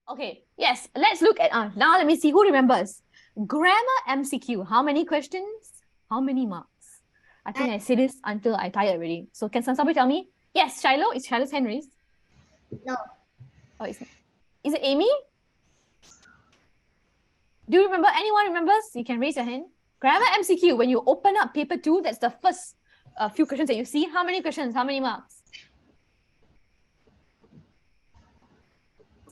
Okay, yes, let's look at, now let me see who remembers. Grammar MCQ, how many questions? How many marks? I think I say this until I tired already. So can somebody tell me? Yes, Shiloh, is Shiloh's hand raised? No. Oh, is it Amy? Do you remember? Anyone remembers? You can raise your hand. Grammar MCQ, when you open up paper 2, that's the first few questions that you see. How many questions? How many marks?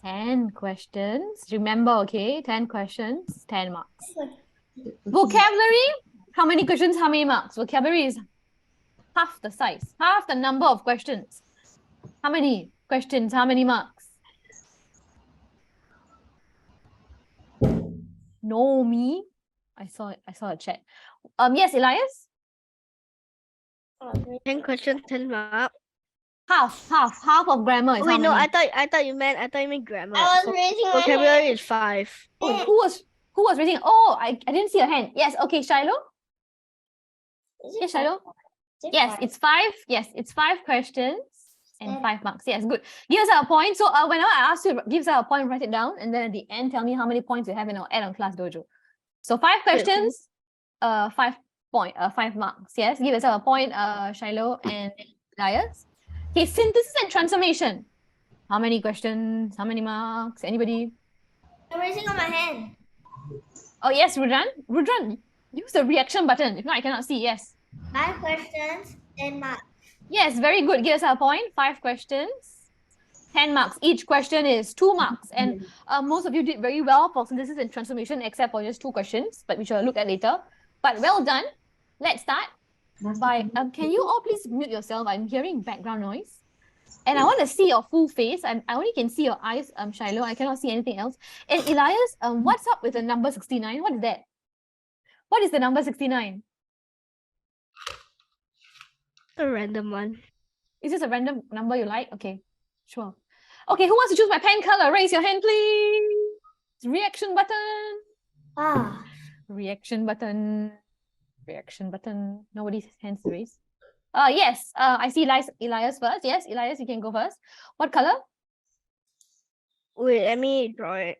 10 questions. Remember, okay? 10 questions, 10 marks. Vocabulary, how many questions, how many marks? Vocabulary is half the size, half the number of questions. How many questions, how many marks? No, me. I saw a chat. Yes, Elias? 10 questions, 10 marks. Half of grammar is Oh, wait, how no, many? I thought you meant grammar. I was So raising my vocabulary hand. is 5. Oh, who was raising? Oh, I didn't see your hand. Yes, okay, Shiloh? Yes, Shiloh? Yes, it's 5. Yes, it's 5 questions and 5 marks. Yes, good. Give us a point. So whenever I ask you, give us a point, write it down, and then at the end, tell me how many points you have, and I'll add on Class Dojo. So 5 questions, 5 marks. Yes, give us a point, Shiloh and Elias. Okay, synthesis and transformation. How many questions? How many marks? Anybody? I'm raising on my hand. Oh yes, Rudran. Rudran, use the reaction button. If not, I cannot see. Yes. 5 questions, 10 marks. Yes, very good. Give us a point. 5 questions, 10 marks. Each question is 2 marks. And most of you did very well for synthesis and transformation, except for just 2 questions, but we shall look at later. But well done. Let's start by, can you all please mute yourself? I'm hearing background noise. And I want to see your full face. I only can see your eyes, Shiloh. I cannot see anything else. And Elias, what's up with the number 69? What is that? What is the number 69? A random one. Is this a random number you like? Okay, sure. Okay, who wants to choose my pen color? Raise your hand, please. Reaction button. Ah. Reaction button. Reaction button. Nobody's hands raised. Yes, I see Elias first. Yes, Elias, you can go first. What color? Wait, let me draw it.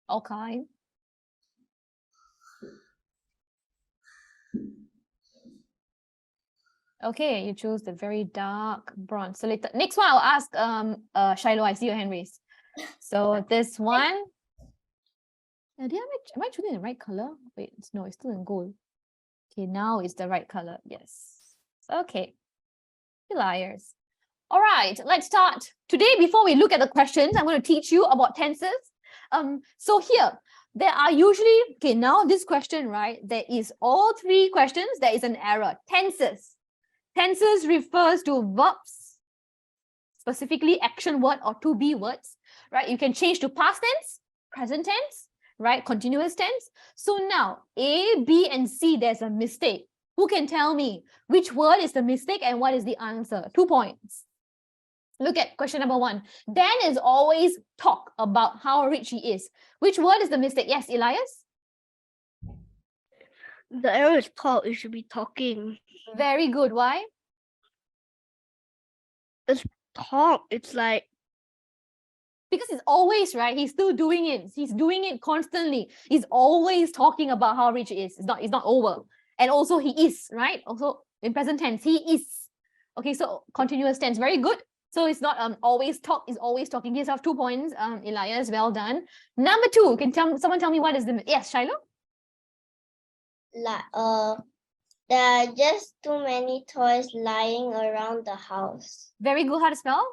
Okay. Okay, you choose the very dark bronze. So later, next one I'll ask Shiloh. I see your hand raised. So this one. Am I choosing the right color? Wait, no, it's still in gold. Okay, now it's the right color. Yes. Okay. Liars. All right, let's start. Today, before we look at the questions, I'm going to teach you about tenses. So here, there are usually, okay, now this question, right? There is all 3 questions. There is an error. Tenses. Tenses refers to verbs, specifically action word or to be words, right? You can change to past tense, present tense, right? Continuous tense. So now A, B, and C, there's a mistake. Who can tell me which word is the mistake and what is the answer? 2 points. Look at question number 1. Dan is always talk about how rich he is. Which word is the mistake? Yes, Elias? The error is talk. It should be talking. Very good. Why? It's talk. It's like, because it's always, right? He's still doing it. He's doing it constantly. He's always talking about how rich he is. It's not over. And also he is, right? Also in present tense, he is. Okay, so continuous tense, very good. So it's not always talk, is always talking. He has 2 points. Elias, well done. Number 2, can someone tell me what is the, yes, Shiloh? There are just too many toys lying around the house. Very good. How to spell?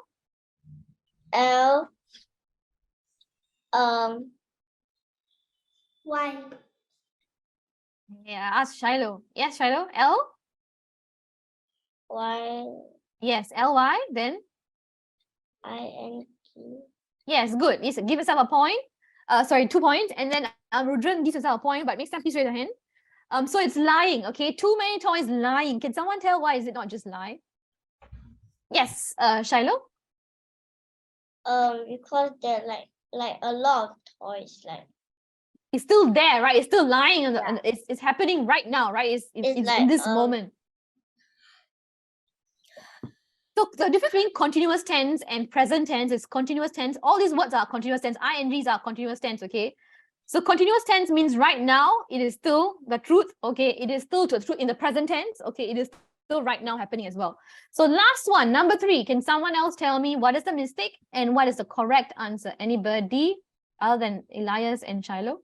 Why? Yeah, ask Shiloh. Yes, Shiloh. L? Why? Yes, L-Y, then? I-N-Q. Yes, good. Yes, give yourself a point. Sorry, 2 points. And then Rudran gives yourself a point, but next time please raise your hand. So it's lying, okay? Too many toys lying. Can someone tell why is it not just lie? Yes, Shiloh? Because there like a lot of toys, like it's still there, right? It's still lying on the, and it's happening right now, right? It's like, in this moment. So the difference between continuous tense and present tense is continuous tense. All these words are continuous tense. INGs are continuous tense, okay? So continuous tense means right now, it is still the truth, okay? It is still the truth in the present tense, okay? It is still right now happening as well. So last one, number 3. Can someone else tell me what is the mistake and what is the correct answer? Anybody other than Elias and Shiloh?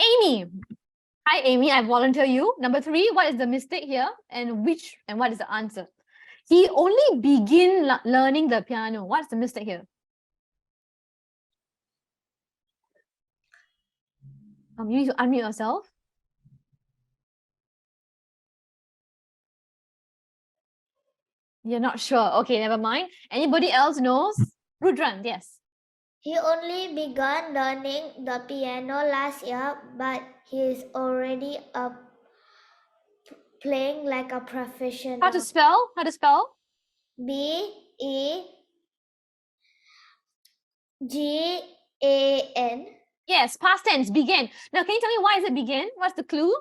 Amy. Hi, Amy. I volunteer you. Number 3, what is the mistake here and what is the answer? He only began learning the piano. What's the mistake here? You need to unmute yourself. You're not sure. Okay, never mind. Anybody else knows? Rudran, yes. He only began learning the piano last year, but he is already playing like a professional. How to spell? How to spell? B-E-G-A-N. Yes, past tense, began. Now, can you tell me why is it began? What's the clue?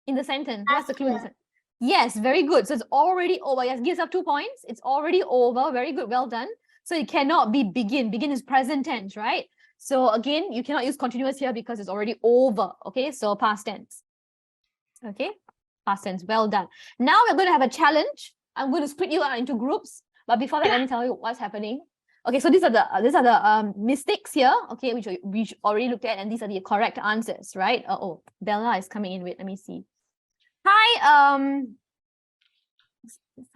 In the sentence. What's the clue in the sentence? Yes, very good. So it's already over. Yes, gives up 2 points. It's already over. Very good. Well done. So it cannot be begin. Begin is present tense, right? So again, you cannot use continuous here because it's already over. Okay, so past tense. Okay, past tense. Well done. Now we're going to have a challenge. I'm going to split you out into groups. But before that, let me tell you what's happening. Okay, so these are the mistakes here. Okay, which we already looked at, and these are the correct answers, right? Oh, Bella is coming in. Wait, let me see. Hi,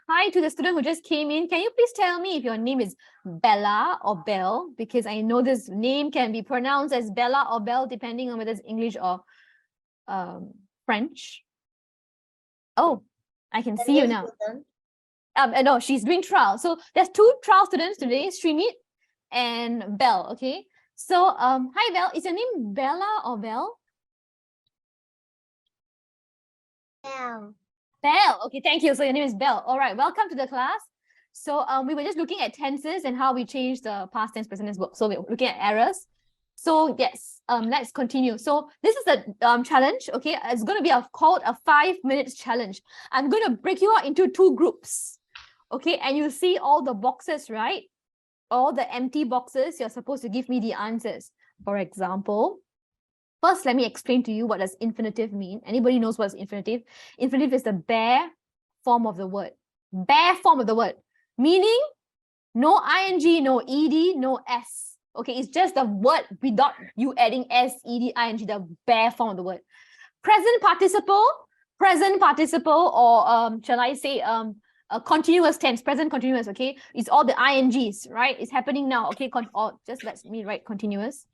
hi to the student who just came in. Can you please tell me if your name is Bella or Belle? Because I know this name can be pronounced as Bella or Belle depending on whether it's English or French. Oh, I can see you now. No, she's doing trial. So there's 2 trial students today, Srimit and Belle. Okay. So hi Belle. Is your name Bella or Belle? Belle. Belle. Okay, thank you. So your name is Belle. All right, welcome to the class. So we were just looking at tenses and how we change the past tense, present tense. So we're looking at errors. So yes, let's continue. So this is the challenge. Okay, it's going to be called a 5 minutes challenge. I'm going to break you out into 2 groups. Okay, and you see all the boxes, right? All the empty boxes. You're supposed to give me the answers. For example, first, let me explain to you what does infinitive mean. Anybody knows what is infinitive? Infinitive is the bare form of the word. Bare form of the word. Meaning, no ing, no ed, no s. Okay, it's just the word without you adding s, ed, ing, the bare form of the word. Present participle, or shall I say a continuous tense, present continuous, okay? It's all the ings, right? It's happening now, okay? Or just let me write continuous.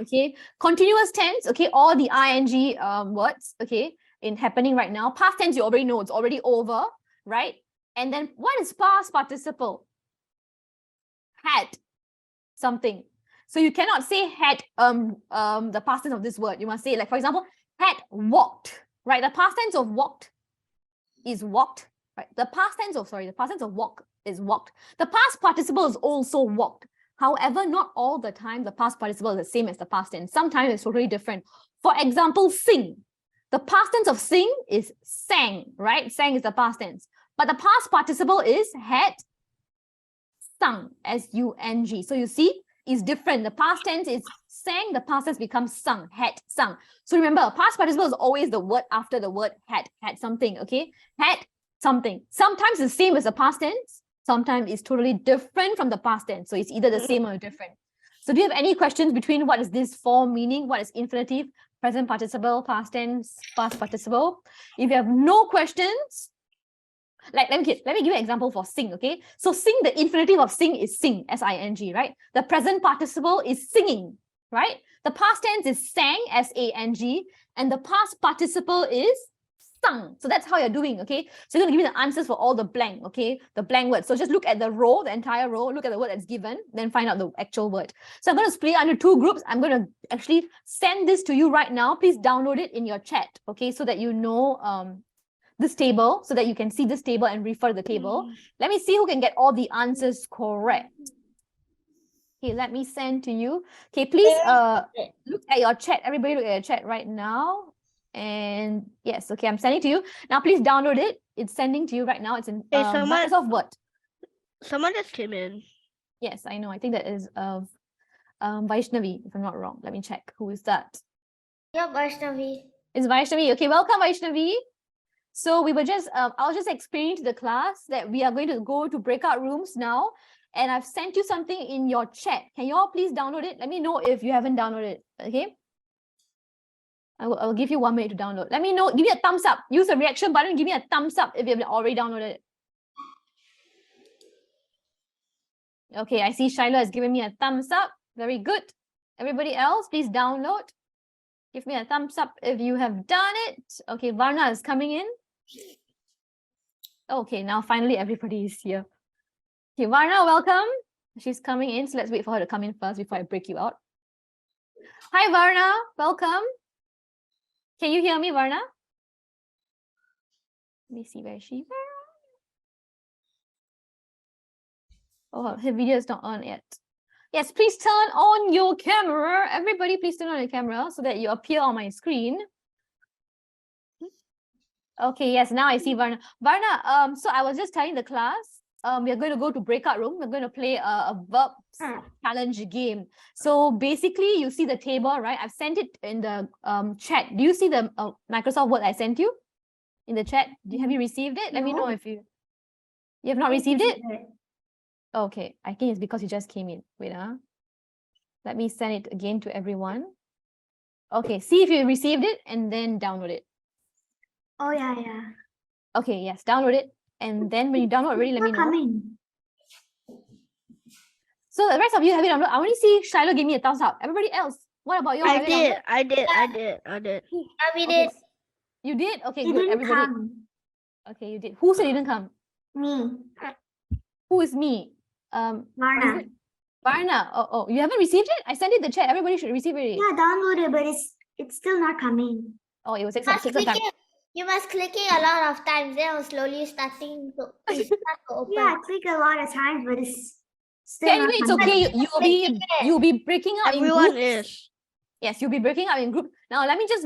Okay, continuous tense, okay, all the ing words, okay, in happening right now. Past tense, you already know, it's already over, right? And then what is past participle? Had something. So you cannot say had the past tense of this word. You must say, like, for example, had walked, right? The past tense of walked is walked, right? The past tense of walk is walked. The past participle is also walked. However, not all the time the past participle is the same as the past tense. Sometimes it's totally different. For example, sing. The past tense of sing is sang, right? Sang is the past tense. But the past participle is had sung, S-U-N-G. So you see, it's different. The past tense is sang, the past tense becomes sung, had sung. So remember, past participle is always the word after the word had something, okay? Had something. Sometimes the same as the past tense. Sometimes it's totally different from the past tense. So it's either the same or different. So do you have any questions between what is this form meaning? What is infinitive, present participle, past tense, past participle? If you have no questions, like let me give you an example for sing, okay? So sing, the infinitive of sing is sing, S-I-N-G, right? The present participle is singing, right? The past tense is sang, S-A-N-G, and the past participle is sung. So that's how you're doing, okay? So you're going to give me the answers for all the blank, okay? The blank words. So just look at the row, the entire row, look at the word that's given, then find out the actual word. So I'm going to split it into 2 groups. I'm going to actually send this to you right now. Please download it in your chat, okay? So that you know this table, so that you can see this table and refer to the table. Let me see who can get all the answers correct. Okay, let me send to you. Okay, please look at your chat. Everybody look at your chat right now. And yes, okay, I'm sending to you. Now please download it. It's sending to you right now. It's in Hey, someone- Microsoft Word. Someone just came in. Yes, I know. I think that is of Vaishnavi, if I'm not wrong. Let me check. Who is that? Yeah, Vaishnavi. It's Vaishnavi. Okay, welcome, Vaishnavi. So we were just, I'll just explain to the class that we are going to go to breakout rooms now. And I've sent you something in your chat. Can you all please download it? Let me know if you haven't downloaded it, okay? I'll give you 1 minute to download. Let me know, give me a thumbs up. Use the reaction button, give me a thumbs up if you've already downloaded it. Okay, I see Shiloh has given me a thumbs up. Very good. Everybody else, please download. Give me a thumbs up if you have done it. Okay, Varna is coming in. Okay, now finally everybody is here. Okay, Varna, welcome. She's coming in, so let's wait for her to come in first before I break you out. Hi, Varna, welcome. Can you hear me, Varna? Let me see where she is. Oh, her video is not on yet. Yes, please turn on your camera. Everybody, please turn on your camera so that you appear on my screen. Okay, yes, now I see Varna. Varna, so I was just telling the class, we are going to go to breakout room. We're going to play a verb challenge game. So basically, you see the table, right? I've sent it in the chat. Do you see the Microsoft Word I sent you in the chat? Have you received it? Let me know if you have not received it. Okay, I think it's because you just came in. Wait, let me send it again to everyone. Okay, see if you received it and then download it. Oh yeah. Okay, yes, download it. And then when you download already, let me know. Coming. So the rest of you have it downloaded. I only see Shiloh give me a thumbs up. Everybody else, what about you? I did. Yeah, we Okay. did. You did? Okay, He good. didn't Everybody. come. Okay, you did. Who said you didn't come? Me. Who is me? What is Varna. it? Varna. Oh, you haven't received it? I sent it in the chat. Everybody should receive it. Yeah, downloaded, but it's still not coming. Oh, it was You must, 6 of time. you must click it a lot of times. Then it'll slowly start to open. Yeah, I click a lot of times, but it's still Okay, not anyway, it's coming. okay. You'll be breaking out Everyone in groups. is. Yes, you'll be breaking out in group. Now, let me just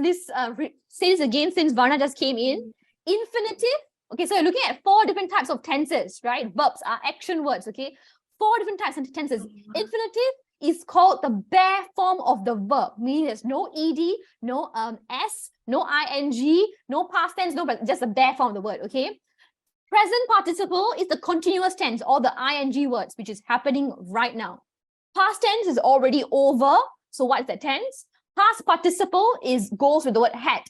say this again since Varna just came in. Infinitive. Okay, so you're looking at 4 different types of tenses, right? Verbs are action words, okay? 4 different types of tenses. Infinitive is called the bare form of the verb, meaning there's no ed, no s, no ing, no past tense, no, but just the bare form of the word, okay? Present participle is the continuous tense or the ing words, which is happening right now. Past tense is already over. So what's the tense? Past participle goes with the word had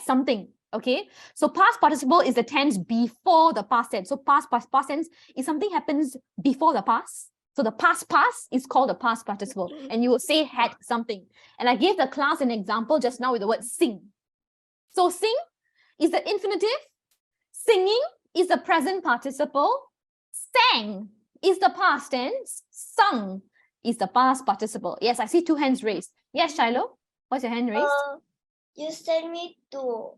something. Okay. So past participle is the tense before the past tense. So past tense is something happens before the past. So the past is called the past participle. And you will say had something. And I gave the class an example just now with the word sing. So sing is the infinitive. Singing is the present participle. Sang is the past tense. Sung is the past participle. Yes, I see 2 hands raised. Yes, Shiloh, what's your hand raised? You sent me to.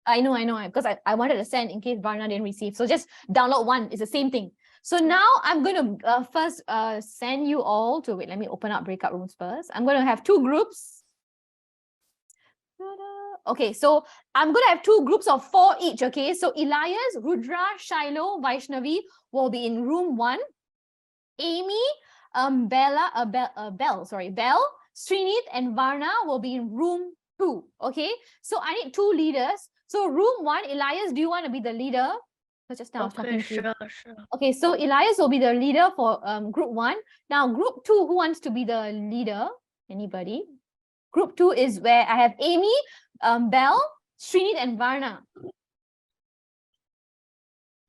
I know, because I wanted to send in case Varna didn't receive. So just download one. It's the same thing. So now I'm going to first send you all to, wait, let me open up breakout rooms first. I'm going to have 2 groups. Okay, so I'm going to have 2 groups of 4 each, okay? So Elias, Rudra, Shiloh, Vaishnavi will be in room 1. Amy, Bell, Srinit and Varna will be in room 2, okay? So I need 2 leaders. So room 1, Elias, do you want to be the leader? Just now I was talking to you. Sure. Okay, so Elias will be the leader for group 1. Now group 2, who wants to be the leader? Anybody? Group 2 is where I have Amy, Bell, Srinit and Varna.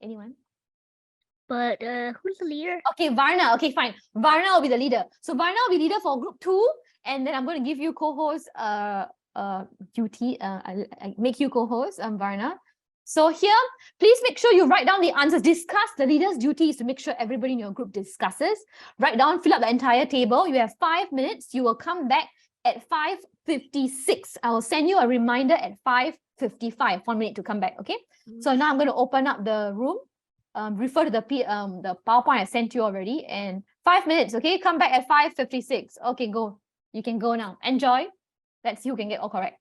Anyone? But who's the leader? Okay, Varna. Okay, fine. Varna will be the leader. So Varna will be leader for group 2, and then I'm going to give you co-host duty. I make you co-host, Varna. So here, please make sure you write down the answers. Discuss. The leader's duty is to make sure everybody in your group discusses. Write down, fill up the entire table. You have 5 minutes. You will come back at 5:56. I will send you a reminder at 5:55. 1 minute to come back. Okay. So now I'm going to open up the room. Refer to the PowerPoint I sent you already, and 5 minutes. Okay, come back at 5:56. Okay, go. You can go now. Enjoy. Let's see who can get all correct.